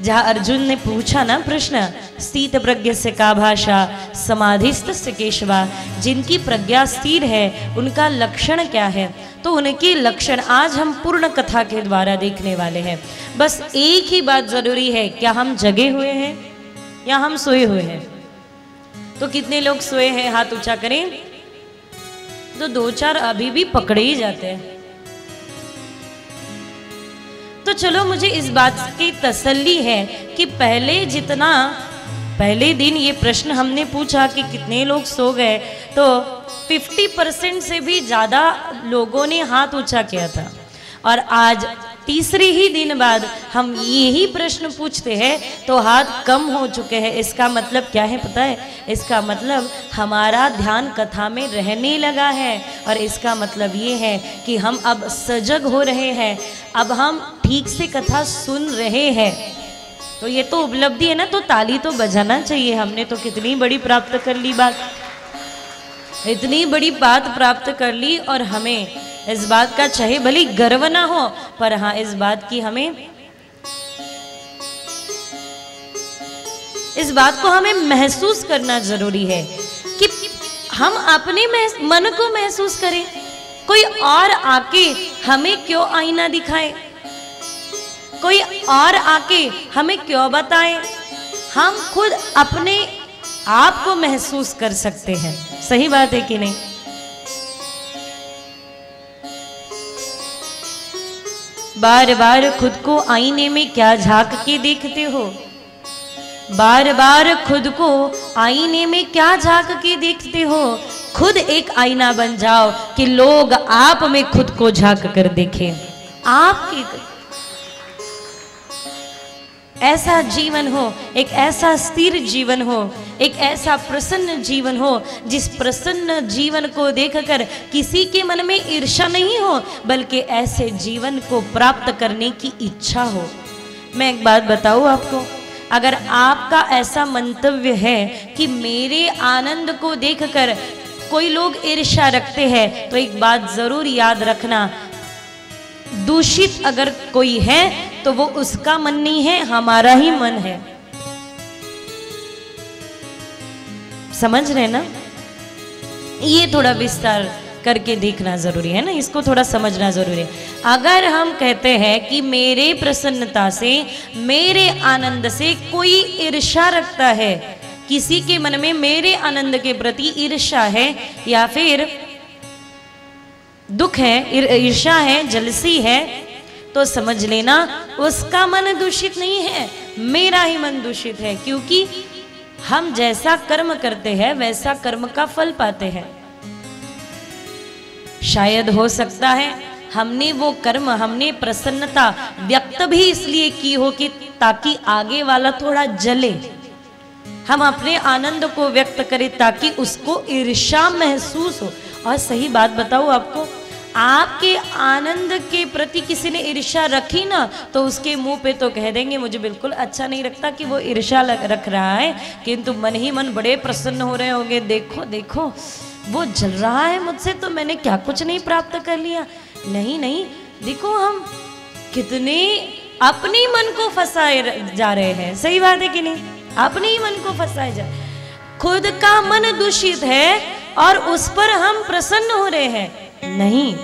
जहाँ अर्जुन ने पूछा ना प्रश्न, स्थित प्रज्ञ से का भाषा समाधिस्थस्य केशवा, जिनकी प्रज्ञा स्थिर है उनका लक्षण क्या है, तो उनके लक्षण आज हम पूर्ण कथा के द्वारा देखने वाले हैं। बस एक ही बात जरूरी है, क्या हम जगे हुए हैं या हम सोए हुए हैं? तो कितने लोग सोए हैं, हाथ ऊंचा करें। तो 2-4 अभी भी पकड़े ही जाते हैं। तो चलो, मुझे इस बात की तसल्ली है कि पहले दिन ये प्रश्न हमने पूछा कि कितने लोग सो गए, तो 50% से भी ज़्यादा लोगों ने हाथ ऊंचा किया था। और आज तीसरे ही दिन बाद हम यही प्रश्न पूछते हैं तो हाथ कम हो चुके हैं। इसका मतलब क्या है पता है? इसका मतलब हमारा ध्यान कथा में रहने लगा है, और इसका मतलब ये है कि हम अब सजग हो रहे हैं, अब हम ठीक से कथा सुन रहे हैं। तो ये तो उपलब्धि है ना, तो ताली तो बजाना चाहिए। हमने तो कितनी बड़ी प्राप्त कर ली बात, इतनी बड़ी बात प्राप्त कर ली, और हमें इस बात का चाहे भले गर्व ना हो, पर हाँ इस बात की इस बात को हमें महसूस करना जरूरी है कि हम अपने मन को महसूस करें। कोई और आके हमें क्यों आईना दिखाए, कोई और आके हमें क्यों बताए, हम खुद अपने आप को महसूस कर सकते हैं। सही बात है कि नहीं? बार बार खुद को आईने में क्या झांक के देखते हो? बार बार खुद को आईने में क्या झांक के देखते हो? खुद एक आईना बन जाओ कि लोग आप में खुद को झांक कर देखें। आपकी ऐसा जीवन हो, एक ऐसा स्थिर जीवन हो, एक ऐसा प्रसन्न जीवन हो, जिस प्रसन्न जीवन को देखकर किसी के मन में ईर्ष्या नहीं हो, बल्कि ऐसे जीवन को प्राप्त करने की इच्छा हो। मैं एक बात बताऊं आपको, अगर आपका ऐसा मंतव्य है कि मेरे आनंद को देखकर कोई लोग ईर्ष्या रखते हैं, तो एक बात जरूर याद रखना, दूषित अगर कोई है तो वो उसका मन नहीं है, हमारा ही मन है। समझ रहे ना? ये थोड़ा विस्तार करके देखना जरूरी है ना, इसको थोड़ा समझना जरूरी है। अगर हम कहते हैं कि मेरे प्रसन्नता से, मेरे आनंद से कोई ईर्ष्या रखता है, किसी के मन में मेरे आनंद के प्रति ईर्ष्या है या फिर दुख है, ईर्ष्या है, जलसी है, तो समझ लेना उसका मन दूषित नहीं है, मेरा ही मन दूषित है। क्योंकि हम जैसा कर्म करते हैं वैसा कर्म का फल पाते हैं। शायद हो सकता है हमने वो कर्म, हमने प्रसन्नता व्यक्त भी इसलिए की हो कि ताकि आगे वाला थोड़ा जले, हम अपने आनंद को व्यक्त करें ताकि उसको ईर्ष्या महसूस हो। और सही बात बताऊं आपको, आपके आनंद के प्रति किसी ने ईर्ष्या रखी ना, तो उसके मुंह पे तो कह देंगे मुझे बिल्कुल अच्छा नहीं लगता कि वो ईर्ष्या रख रहा है, किंतु मन ही मन बड़े प्रसन्न हो रहे होंगे, देखो देखो वो जल रहा है मुझसे, तो मैंने क्या कुछ नहीं प्राप्त कर लिया। नहीं नहीं, देखो हम कितने अपने मन को फंसाए जा रहे हैं। सही बात है कि नहीं? अपने ही मन को फंसाए जा, खुद का मन दूषित है और उस पर हम प्रसन्न हो रहे हैं। नहीं,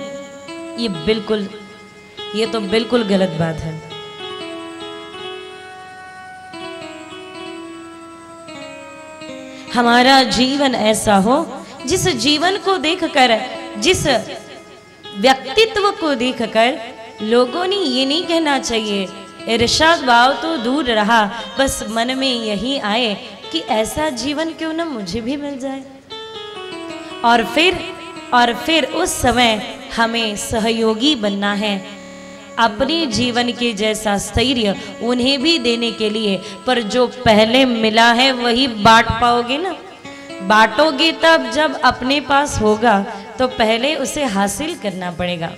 ये तो बिल्कुल गलत बात है। हमारा जीवन ऐसा हो जिस जीवन को देखकर, जिस व्यक्तित्व को देखकर लोगों ने ये नहीं कहना चाहिए, ईर्ष्या भाव तो दूर रहा, बस मन में यही आए कि ऐसा जीवन क्यों ना मुझे भी मिल जाए। और फिर उस समय हमें सहयोगी बनना है, अपने जीवन के जैसा स्थैर्य उन्हें भी देने के लिए। पर जो पहले मिला है वही बांट पाओगे ना, बांटोगे तब जब अपने पास होगा, तो पहले उसे हासिल करना पड़ेगा।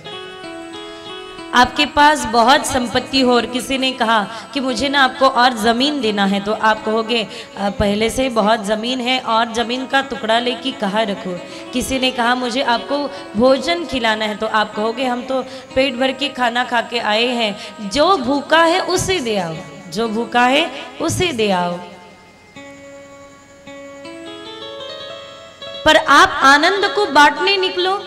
आपके पास बहुत संपत्ति हो और किसी ने कहा कि मुझे ना आपको और ज़मीन देना है, तो आप कहोगे पहले से बहुत ज़मीन है और ज़मीन का टुकड़ा लेके कहाँ रखो। किसी ने कहा मुझे आपको भोजन खिलाना है, तो आप कहोगे हम तो पेट भर के खाना खा के आए हैं, जो भूखा है उसे दे आओ। जो भूखा है उसे दे आओ। पर आप आनंद को बांटने निकलो,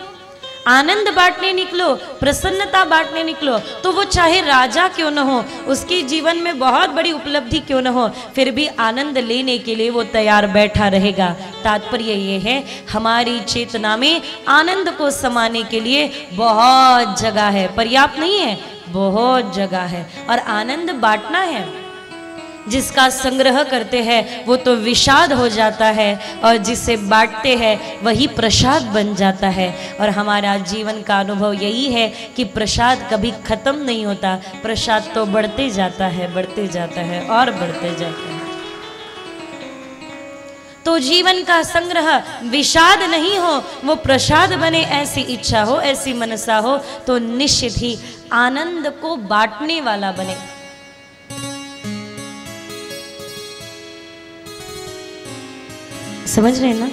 आनंद बांटने निकलो, प्रसन्नता बांटने निकलो, तो वो चाहे राजा क्यों न हो, उसके जीवन में बहुत बड़ी उपलब्धि क्यों न हो, फिर भी आनंद लेने के लिए वो तैयार बैठा रहेगा। तात्पर्य ये है, हमारी चेतना में आनंद को समाने के लिए बहुत जगह है, पर्याप्त नहीं है, बहुत जगह है। और आनंद बांटना है, जिसका संग्रह करते हैं वो तो विषाद हो जाता है, और जिसे बांटते हैं वही प्रसाद बन जाता है। और हमारा जीवन का अनुभव यही है कि प्रसाद कभी खत्म नहीं होता, प्रसाद तो बढ़ते जाता है, बढ़ते जाता है और बढ़ते जाता है। तो जीवन का संग्रह विषाद नहीं हो, वो प्रसाद बने, ऐसी इच्छा हो, ऐसी मनसा हो, तो निश्चित ही आनंद को बांटने वाला बने। समझ रहे हैं ना?